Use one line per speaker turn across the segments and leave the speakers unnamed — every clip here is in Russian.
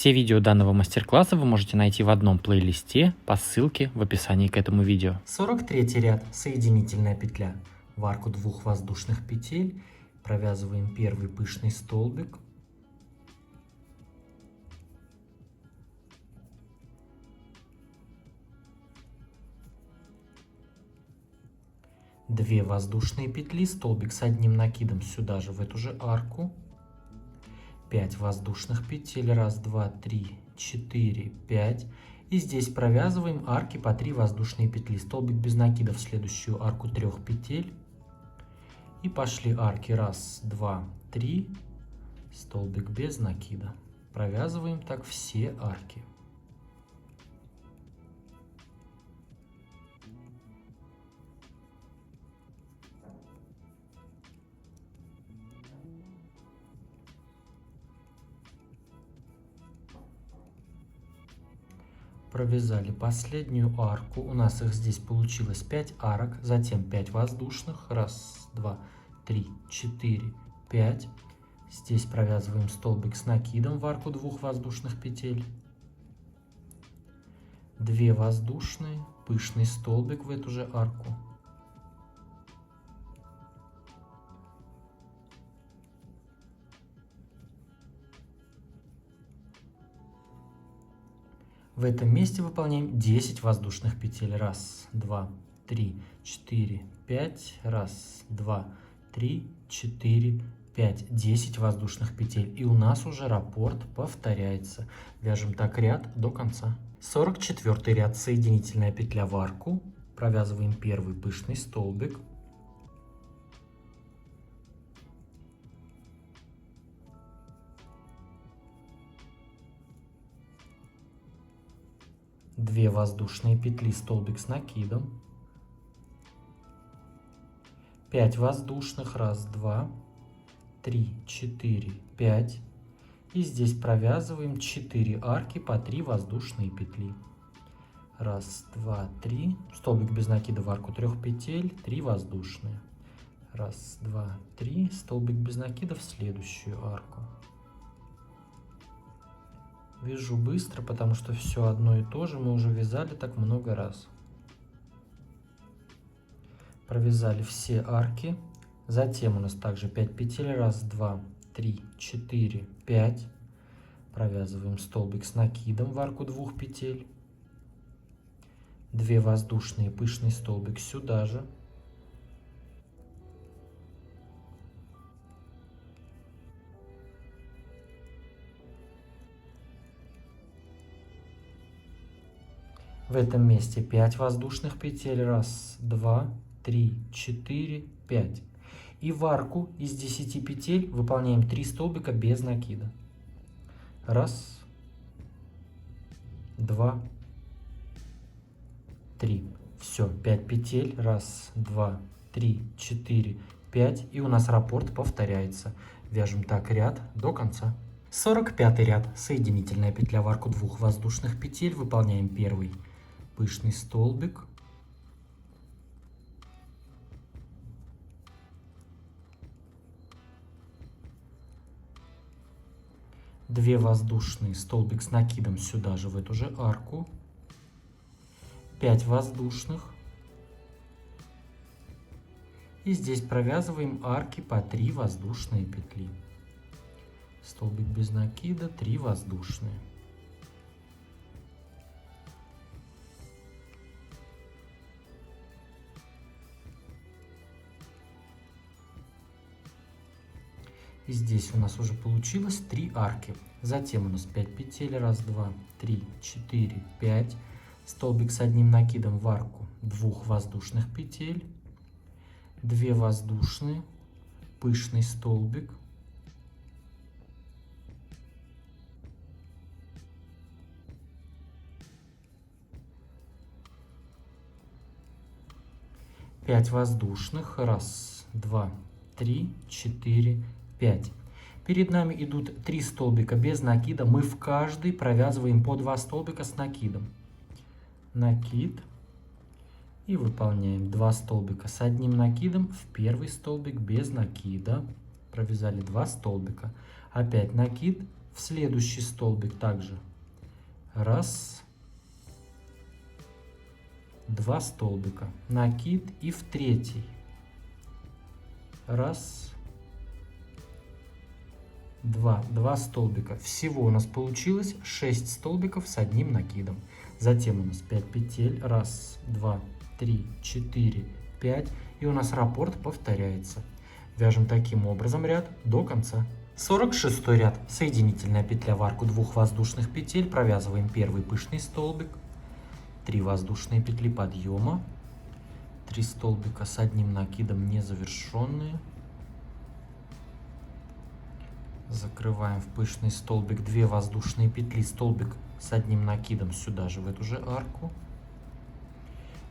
Все видео данного мастер-класса вы можете найти в одном плейлисте по ссылке в описании к этому видео.
43 ряд, соединительная петля. В арку двух воздушных петель провязываем первый пышный столбик. Две воздушные петли, столбик с одним накидом сюда же, в эту же арку. 5 воздушных петель, 1, 2, 3, 4, 5. И здесь провязываем арки по 3 воздушные петли. Столбик без накида в следующую арку 3 петель. И пошли арки 1, 2, 3. Столбик без накида. Провязываем так все арки. Провязали последнюю арку. У нас их здесь получилось 5 арок, затем 5 воздушных. 1, 2, 3, 4, 5. Здесь провязываем столбик с накидом в арку двух воздушных петель. 2 воздушные, пышный столбик в эту же арку. В этом месте выполняем 10 воздушных петель. 1, 2, 3, 4, 5. 1, 2, 3, 4, 5. 10 воздушных петель. И у нас уже раппорт повторяется. Вяжем так ряд до конца. 44 ряд, соединительная петля в арку. Провязываем первый пышный столбик. Две воздушные петли, столбик с накидом. 5 воздушных, 1, 2, 3, 4, 5. И здесь провязываем 4 арки по 3 воздушные петли. 1, 2, 3. Столбик без накида в арку 3 петель, 3 воздушные. 1, 2, 3. Столбик без накида в следующую арку. Вяжу быстро, потому что все одно и то же мы уже вязали так много раз. Провязали все арки. Затем у нас также 5 петель. 1, 2, 3, 4, 5. Провязываем столбик с накидом в арку двух петель. 2 воздушные, пышный столбик сюда же. В этом месте 5 воздушных петель. 1, 2, 3, 4, 5. И в арку из 10 петель выполняем 3 столбика без накида. 1, 2, 3. Все, 5 петель. 1, 2, 3, 4, 5. И у нас раппорт повторяется. Вяжем так ряд до конца. 45 ряд, соединительная петля в арку двух воздушных петель. Выполняем первый пышный столбик. Две воздушные, столбик с накидом сюда же, в эту же арку. 5 воздушных. И здесь провязываем арки по 3 воздушные петли. Столбик без накида, 3 воздушные. И здесь у нас уже получилось 3 арки. Затем у нас 5 петель. 1, 2, 3, 4, 5. Столбик с одним накидом в арку двух воздушных петель. 2 воздушные, пышный столбик. Пять воздушных. 1, 2, 3, 4, 5. Перед нами идут 3 столбика без накида. Мы в каждый провязываем по 2 столбика с накидом. Накид. И выполняем 2 столбика с одним накидом в первый столбик без накида. Провязали 2 столбика. Опять накид В следующий столбик также раз, 2 столбика, накид, и в третий раз, 2 столбика. Всего у нас получилось 6 столбиков с одним накидом. Затем у нас 5 петель, 1, 2, 3, 4, 5, и у нас раппорт повторяется. Вяжем таким образом ряд до конца. 46 ряд. Соединительная петля в арку 2 воздушных петель, провязываем первый пышный столбик, 3 воздушные петли подъема, 3 столбика с одним накидом незавершенные, закрываем в пышный столбик, 2 воздушные петли, столбик с одним накидом сюда же, в эту же арку,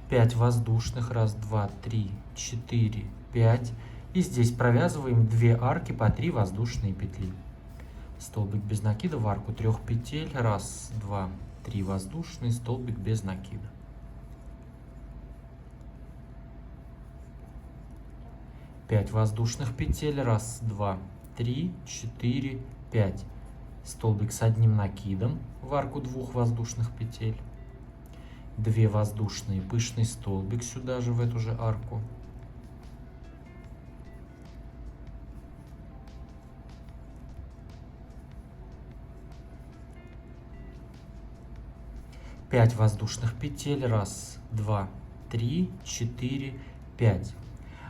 5 воздушных, 1, 2, 3, 4, 5, и здесь провязываем 2 арки по 3 воздушные петли. Столбик без накида в арку 3 петель, 1, 2, 3 воздушные, столбик без накида. 5 воздушных петель, 1, 2, 3, 4, 5. Столбик с одним накидом в арку 2 воздушных петель. 2 воздушные, пышный столбик сюда же, в эту же арку. Пять воздушных петель, 1, 2, 3, 4, 5.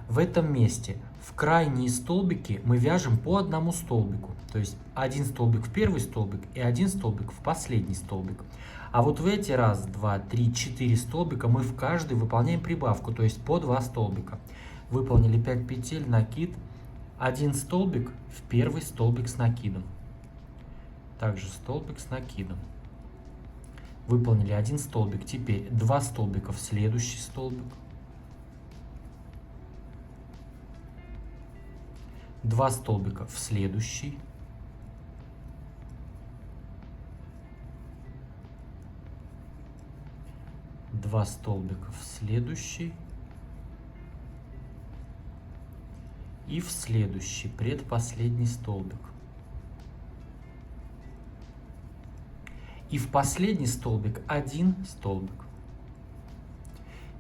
В этом месте в крайние столбики мы вяжем по одному столбику, то есть один столбик в первый столбик и один столбик в последний столбик. А вот в эти 1, 2, 3, 4 столбика мы в каждый выполняем прибавку, то есть по 2 столбика. Выполнили 5 петель, накид, один столбик в первый столбик с накидом, также столбик с накидом. Выполнили один столбик, теперь 2 столбика в следующий столбик, 2 столбика в следующий, 2 столбика в следующий и в следующий, предпоследний столбик. И в последний столбик один столбик.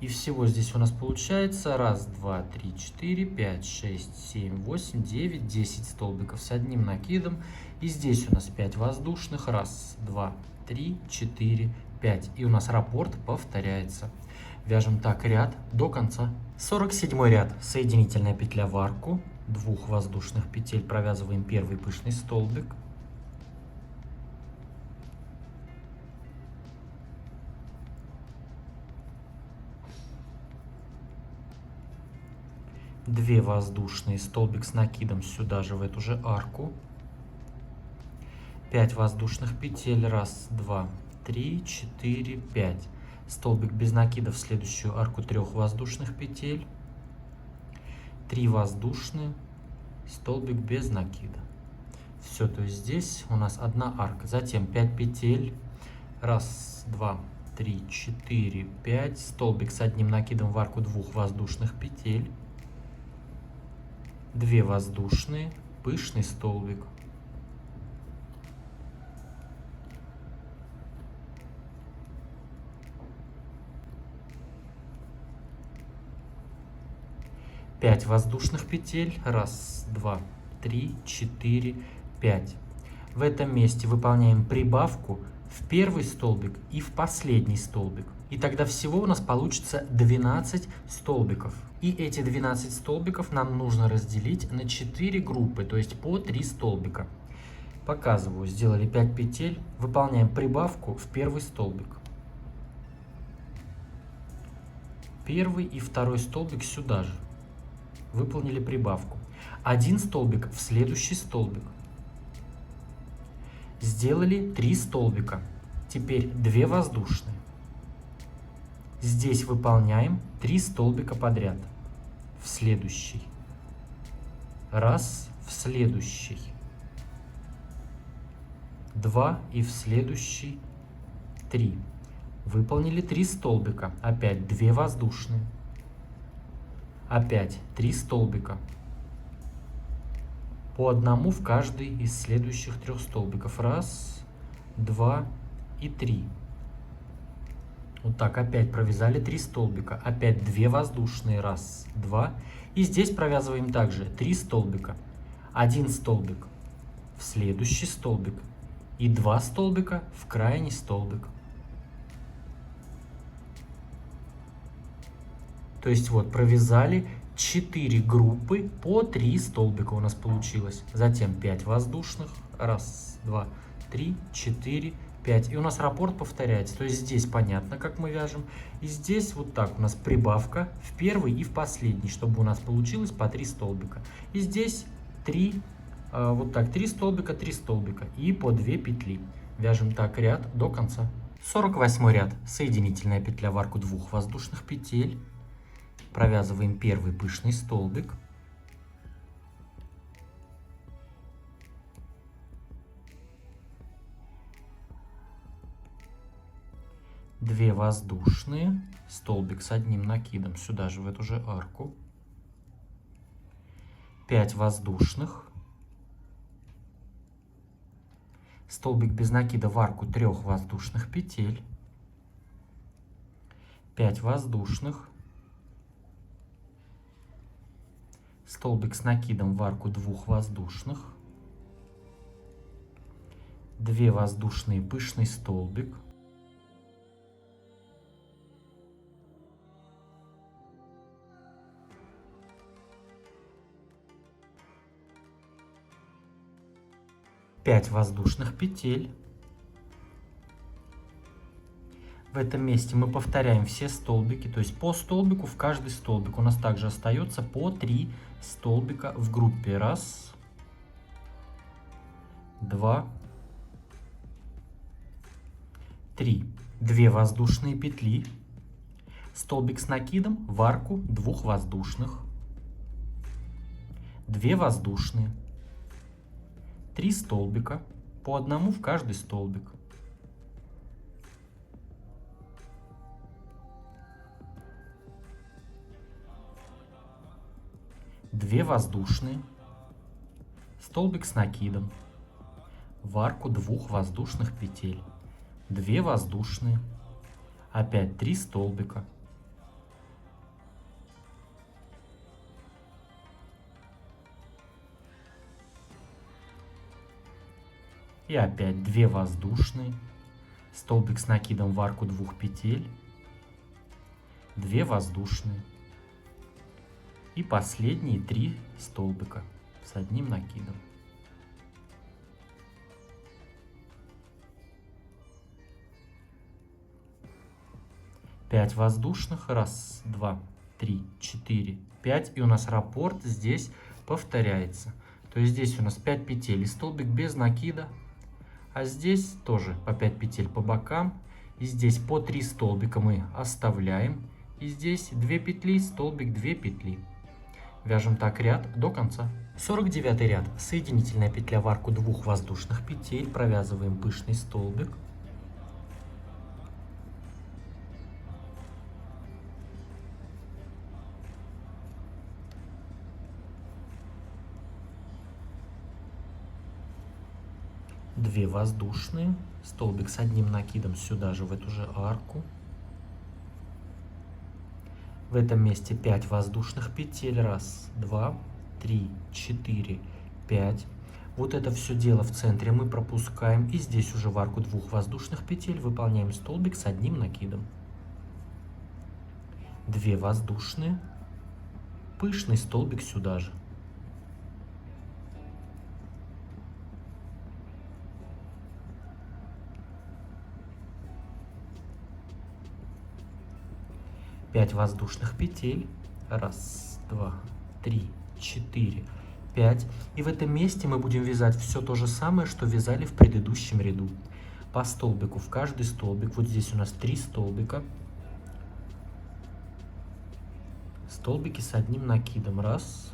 И всего здесь у нас получается 1, 2, 3, 4, 5, 6, 7, 8, 9, 10 столбиков с одним накидом. И здесь у нас 5 воздушных. 1, 2, 3, 4, 5. И у нас раппорт повторяется. Вяжем так ряд до конца. 47 ряд. Соединительная петля в арку 2 воздушных петель, провязываем первый пышный столбик. 2 воздушные, столбик с накидом сюда же, в эту же арку. 5 воздушных петель, 1, 2, 3, 4, 5. Столбик без накида в следующую арку 3 воздушных петель. 3 воздушные, столбик без накида. Все, то есть здесь у нас одна арка. Затем 5 петель, 1, 2, 3, 4, 5. Столбик с одним накидом в арку 2 воздушных петель. 2 воздушные, пышный столбик. Пять воздушных петель, 1, 2, 3, 4, 5. В этом месте выполняем прибавку в первый столбик и в последний столбик. И тогда всего у нас получится 12 столбиков. И эти 12 столбиков нам нужно разделить на 4 группы, то есть по 3 столбика. Показываю, сделали 5 петель, выполняем прибавку в первый столбик. Первый и второй столбик сюда же. Выполнили прибавку. Один столбик в следующий столбик. Сделали 3 столбика. Теперь 2 воздушные. Здесь выполняем 3 столбика подряд. В следующий. 1, в следующий. 2 и в следующий 3. Выполнили 3 столбика. Опять 2 воздушные. Опять 3 столбика. по одному в каждый из следующих 3 столбиков. Раз, два и 3. Вот так опять провязали 3 столбика. Опять 2 воздушные. Раз, два. И здесь провязываем также 3 столбика. 1 столбик в следующий столбик. И 2 столбика в крайний столбик. То есть вот провязали 4 группы по 3 столбика у нас получилось. Затем 5 воздушных. Раз, два, три, 4, 5. И у нас раппорт повторяется. То есть здесь понятно, как мы вяжем. И здесь вот так у нас прибавка в первый и в последний, чтобы у нас получилось по 3 столбика. И здесь 3, вот так, 3 столбика, 3 столбика и по 2 петли. Вяжем так ряд до конца. 48 ряд. Соединительная петля в арку 2 воздушных петель. Провязываем первый пышный столбик. Две воздушные, столбик с одним накидом сюда же, в эту же арку. 5 воздушных, столбик без накида в арку 3 воздушных петель. 5 воздушных, столбик с накидом в арку 2 воздушных, 2 воздушные, пышный столбик, пять воздушных петель. В этом месте мы повторяем все столбики, то есть по столбику в каждый столбик. У нас также остается по 3 столбика в группе. Раз, два, 3. 2 воздушные петли, столбик с накидом в арку 2 воздушных, 2 воздушные, 3 столбика, по одному в каждый столбик. Две воздушные, столбик с накидом, в арку 2 воздушных петель, 2 воздушные, опять 3 столбика, и опять 2 воздушные, столбик с накидом в арку 2 петель, 2 воздушные и последние 3 столбика с одним накидом. Пять воздушных, раз, два, три, 4, 5, и у нас раппорт здесь повторяется. То есть здесь у нас 5 петель и столбик без накида, а здесь тоже по 5 петель по бокам, и здесь по 3 столбика мы оставляем, и здесь 2 петли, столбик, 2 петли. Вяжем так ряд до конца. 49 ряд. Соединительная петля в арку 2 воздушных петель, провязываем пышный столбик. Две воздушные, столбик с одним накидом сюда же, в эту же арку. В этом месте 5 воздушных петель. Раз, два, три, 4, 5. Вот это все дело в центре мы пропускаем. И здесь уже в арку 2 воздушных петель выполняем столбик с одним накидом. 2 воздушные, пышный столбик сюда же. Пять воздушных петель. Раз, два, три, 4, 5. И в этом месте мы будем вязать все то же самое, что вязали в предыдущем ряду. По столбику в каждый столбик. Вот здесь у нас 3 столбика. Столбики с одним накидом. Раз,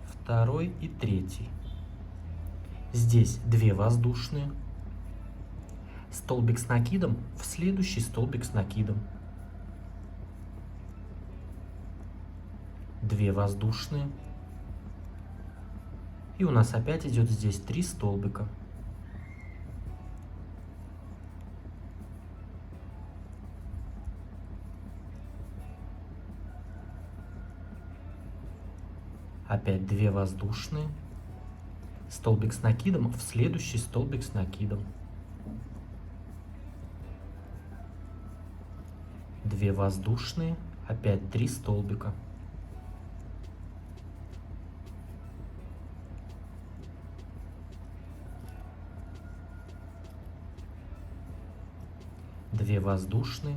второй и третий. Здесь 2 воздушные. Столбик с накидом в следующий столбик с накидом. 2 воздушные. И у нас опять идет здесь 3 столбика. Опять 2 воздушные. Столбик с накидом в следующий столбик с накидом. 2 воздушные. Опять 3 столбика. Две воздушные,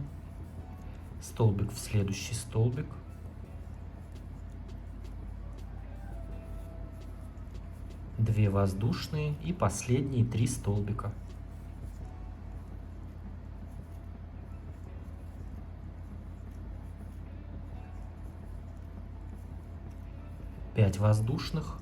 столбик в следующий столбик, две воздушные и последние 3 столбика. Пять воздушных.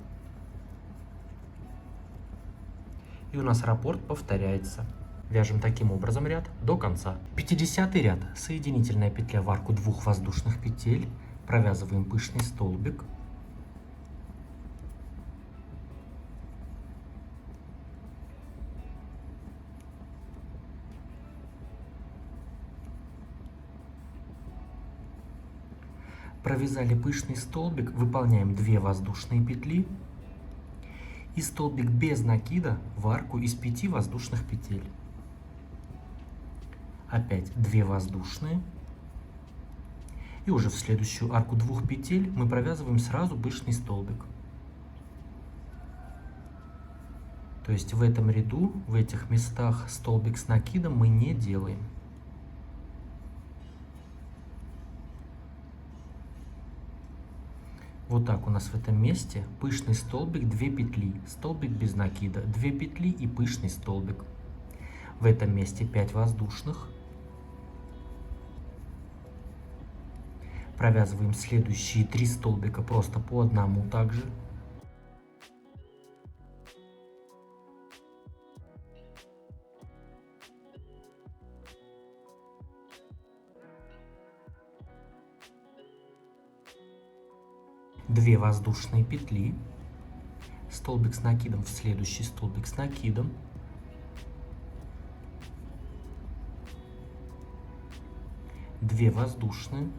И у нас раппорт повторяется. Вяжем таким образом ряд до конца. 50-й ряд. Соединительная петля в арку 2 воздушных петель. Провязываем пышный столбик. Провязали пышный столбик, выполняем 2 воздушные петли и столбик без накида в арку из 5 воздушных петель. Опять 2 воздушные. И уже в следующую арку 2 петель мы провязываем сразу пышный столбик. То есть в этом ряду, в этих местах столбик с накидом мы не делаем. Вот так у нас в этом месте пышный столбик, 2 петли, столбик без накида, 2 петли и пышный столбик. В этом месте 5 воздушных. Провязываем следующие 3 столбика просто по одному также. Две воздушные петли, столбик с накидом в следующий столбик с накидом, две воздушные.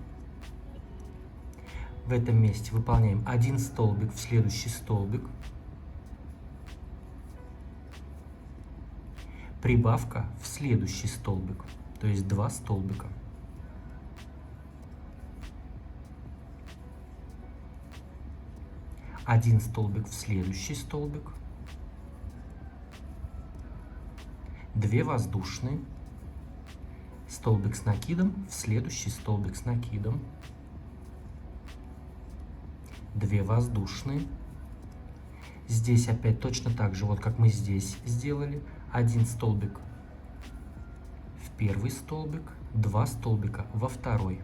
В этом месте выполняем 1 столбик в следующий столбик, прибавка в следующий столбик, то есть 2 столбика. Один столбик в следующий столбик, 2 воздушные, столбик с накидом в следующий столбик с накидом, 2 воздушные. Здесь опять точно так же, вот как мы здесь сделали, 1 столбик в первый столбик, 2 столбика во второй.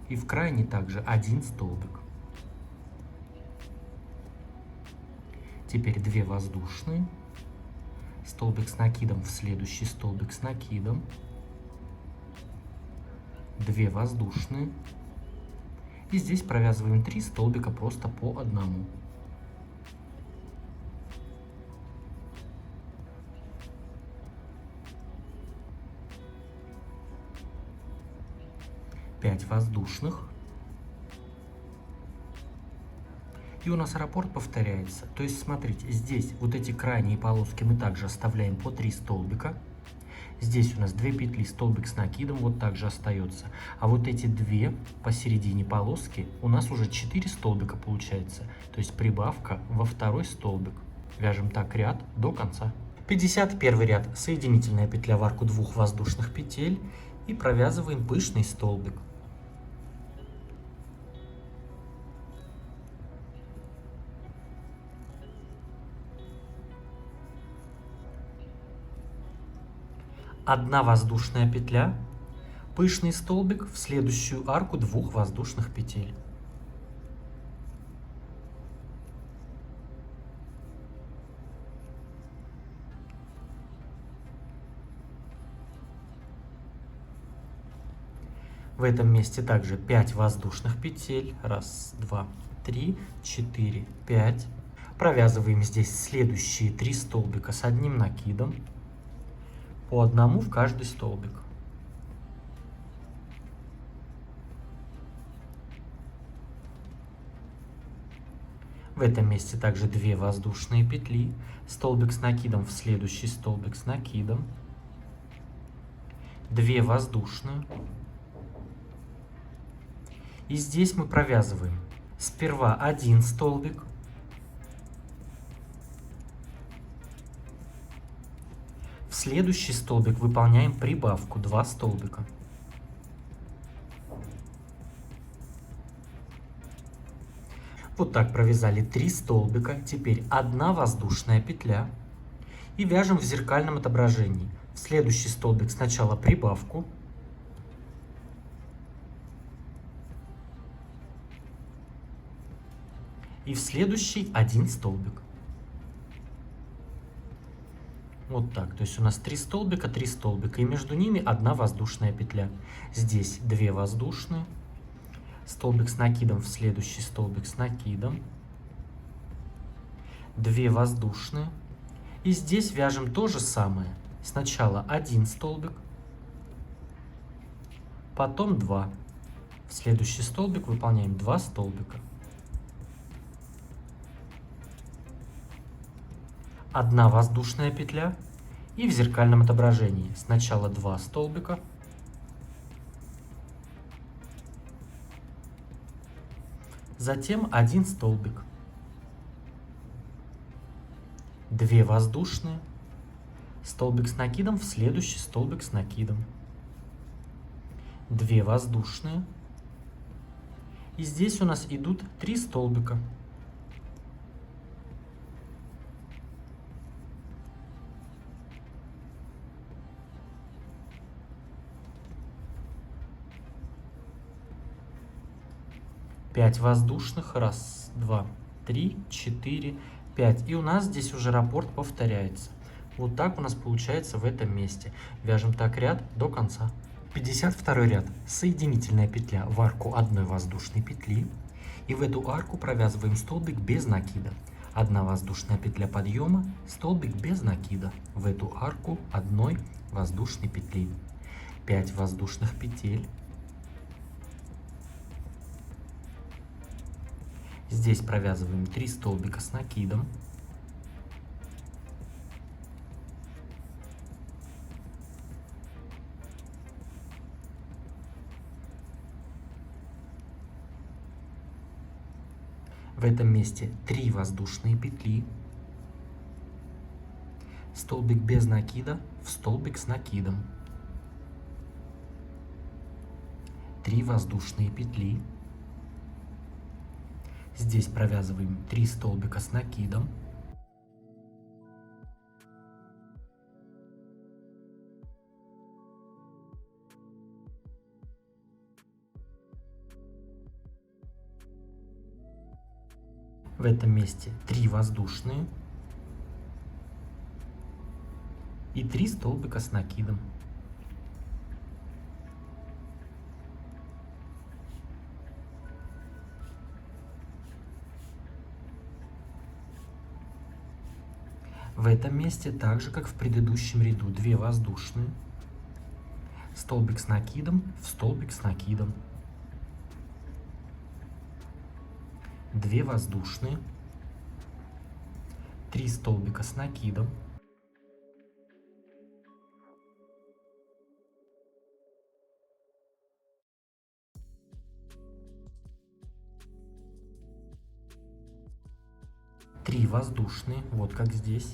И в крайне также 1 столбик. Теперь 2 воздушные, столбик с накидом в следующий столбик с накидом, 2 воздушные. И здесь провязываем 3 столбика просто по одному. Пять воздушных. И у нас раппорт повторяется. То есть, смотрите, здесь вот эти крайние полоски мы также оставляем по 3 столбика. Здесь у нас 2 петли, столбик с накидом, вот так же остается. А вот эти 2 посередине полоски у нас уже 4 столбика получается. То есть прибавка во второй столбик. Вяжем так ряд до конца. 51 ряд. Соединительная петля в арку 2 воздушных петель. И провязываем пышный столбик. Одна воздушная петля, пышный столбик в следующую арку 2 воздушных петель. этом месте также 5 воздушных петель. Раз, два, три, четыре, пять. Провязываем здесь следующие 3 столбика с одним накидом. По одному в каждый столбик. В этом месте также 2 воздушные петли, столбик с накидом в следующий столбик с накидом, 2 воздушные. И здесь мы провязываем сперва 1 столбик, в следующий столбик выполняем прибавку 2 столбика. Вот так провязали 3 столбика, теперь 1 воздушная петля и вяжем в зеркальном отображении. В следующий столбик сначала прибавку, и в следующий 1 столбик. Вот так, то есть у нас 3 столбика, и между ними 1 воздушная петля. Здесь 2 воздушные. Столбик с накидом в следующий столбик с накидом, 2 воздушные. И здесь вяжем то же самое. Сначала 1 столбик, потом 2. В следующий столбик выполняем 2 столбика. 1 воздушная петля и в зеркальном отображении сначала 2 столбика, затем 1 столбик, 2 воздушные, столбик с накидом в следующий столбик с накидом, 2 воздушные, и здесь у нас идут 3 столбика. Пять воздушных. Раз, два, три, четыре, 5. И у нас здесь уже раппорт повторяется. Вот так у нас получается в этом месте. Вяжем так ряд до конца. 52 ряд. Соединительная петля в арку 1 воздушной петли. И в эту арку провязываем столбик без накида. 1 воздушная петля подъема, столбик без накида. В эту арку 1 воздушной петли. 5 воздушных петель. Здесь провязываем 3 столбика с накидом. В этом месте 3 воздушные петли. Столбик без накида в столбик с накидом. 3 воздушные петли. Здесь провязываем 3 столбика с накидом. В этом месте 3 воздушные и 3 столбика с накидом. В этом месте, так же как в предыдущем ряду, 2 воздушные, столбик с накидом в столбик с накидом, 2 воздушные, 3 столбика с накидом, три воздушные, вот как здесь,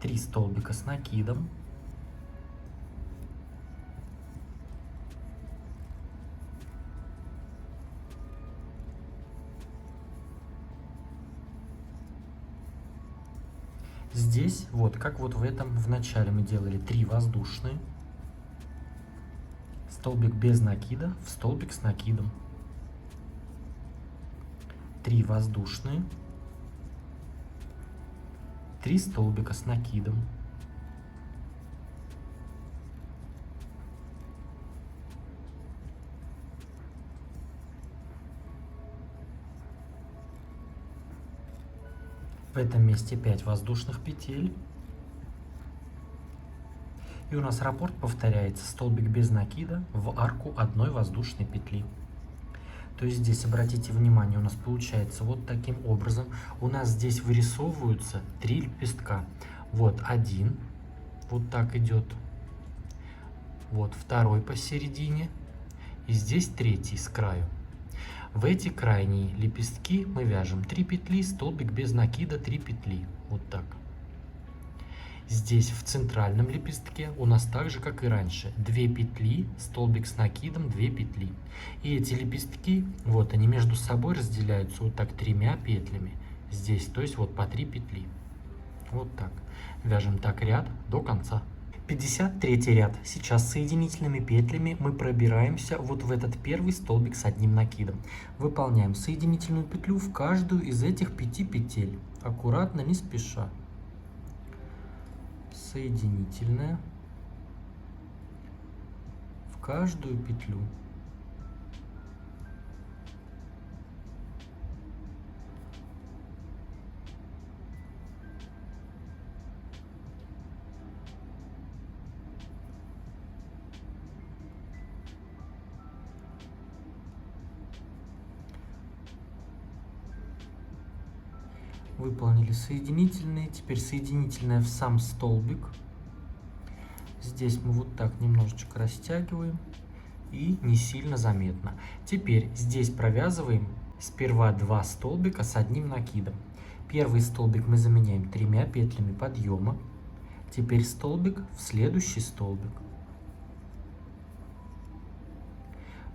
3 столбика с накидом, здесь вот как вот в этом в начале мы делали 3 воздушные, столбик без накида в столбик с накидом, 3 воздушные, 3 столбика с накидом, В этом месте 5 воздушных петель. И у нас раппорт повторяется. Столбик без накида в арку одной воздушной петли. То есть здесь, обратите внимание, у нас получается вот таким образом. У нас здесь вырисовываются 3 лепестка. Вот один, вот так идет. Вот второй посередине. И здесь третий с краю. В эти крайние лепестки мы вяжем 3 петли, столбик без накида, 3 петли. Вот так. Здесь в центральном лепестке у нас так же, как и раньше. 2 петли, столбик с накидом, 2 петли. И эти лепестки, вот они между собой разделяются вот так 3 петлями. Здесь, то есть вот по 3 петли. Вот так. Вяжем так ряд до конца. 53 ряд. Сейчас соединительными петлями мы пробираемся вот в этот первый столбик с одним накидом. Выполняем соединительную петлю в каждую из этих 5 петель. Аккуратно, не спеша. Соединительная в каждую петлю. Выполнили соединительные, теперь соединительная в сам столбик. Здесь мы вот так немножечко растягиваем и не сильно заметно. Теперь здесь провязываем сперва 2 столбика с одним накидом. Первый столбик мы заменяем 3 петлями подъема. Теперь столбик в следующий столбик.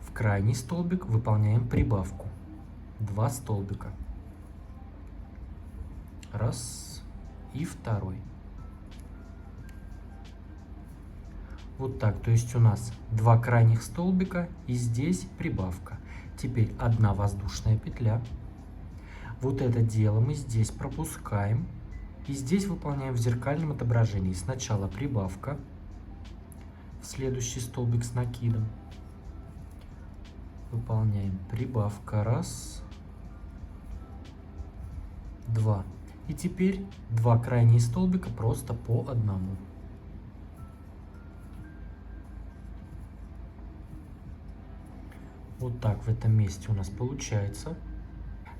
В крайний столбик выполняем прибавку. 2 столбика. Раз и второй. Вот так, то есть у нас 2 крайних столбика и здесь прибавка. Теперь 1 воздушная петля. Вот это дело мы здесь пропускаем и здесь выполняем в зеркальном отображении. Сначала прибавка в следующий столбик с накидом. Выполняем прибавка. Раз, 2. И теперь 2 крайние столбика просто по одному. Вот так в этом месте у нас получается.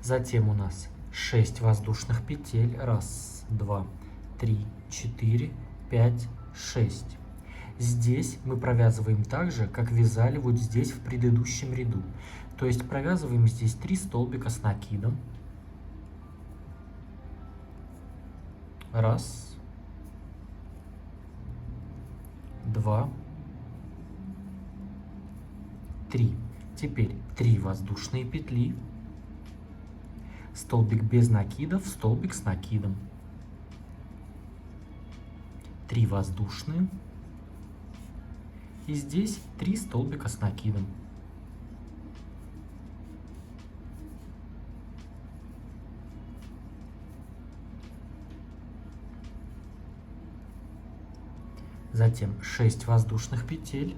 Затем у нас 6 воздушных петель. Раз, 2, 3, 4, 5, 6. Здесь мы провязываем так же, как вязали вот здесь в предыдущем ряду. То есть провязываем здесь 3 столбика с накидом. Раз, 2, 3. Теперь 3 воздушные петли, столбик без накидов, столбик с накидом, 3 воздушные и здесь 3 столбика с накидом. Затем 6 воздушных петель.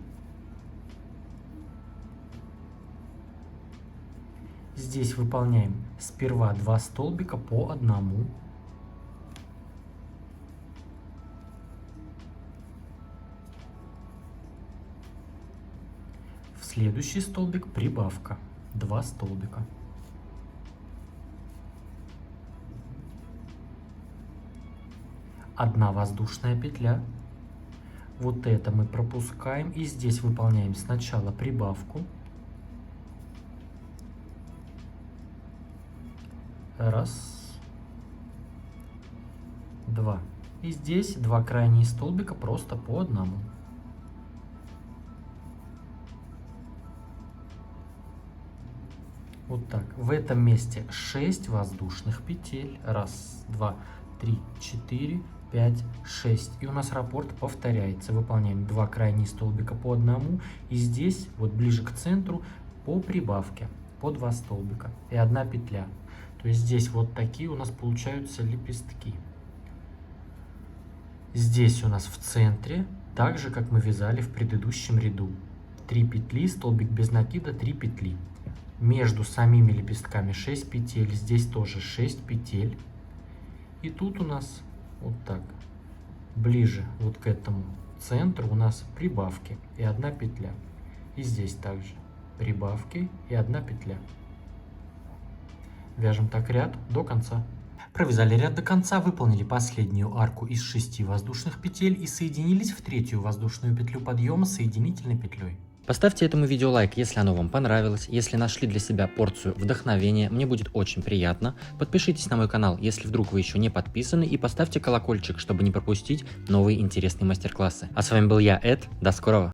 Здесь выполняем сперва 2 столбика по одному. В следующий столбик прибавка. 2 столбика. Одна воздушная петля. Вот это мы пропускаем и здесь выполняем сначала прибавку. Раз, 2. И здесь 2 крайние столбика просто по одному. Вот так. В этом месте 6 воздушных петель. Раз, 2, 3, 4, 5, 6. И у нас раппорт повторяется. Выполняем 2 крайние столбика по одному. И здесь, вот ближе к центру, по прибавке. По 2 столбика. И 1 петля. То есть здесь вот такие у нас получаются лепестки. Здесь у нас в центре, так же, как мы вязали в предыдущем ряду. 3 петли, столбик без накида, 3 петли. Между самими лепестками 6 петель. Здесь тоже 6 петель. И тут у нас вот так, ближе вот к этому центру у нас прибавки и 1 петля. И здесь также прибавки и 1 петля. Вяжем так ряд до конца. Провязали ряд до конца, выполнили последнюю арку из 6 воздушных петель и соединились в 3-ю воздушную петлю подъема соединительной петлей.
Поставьте этому видео лайк, если оно вам понравилось, если нашли для себя порцию вдохновения, мне будет очень приятно. Подпишитесь на мой канал, если вдруг вы еще не подписаны, и поставьте колокольчик, чтобы не пропустить новые интересные мастер-классы. А с вами был я, Эд, до скорого!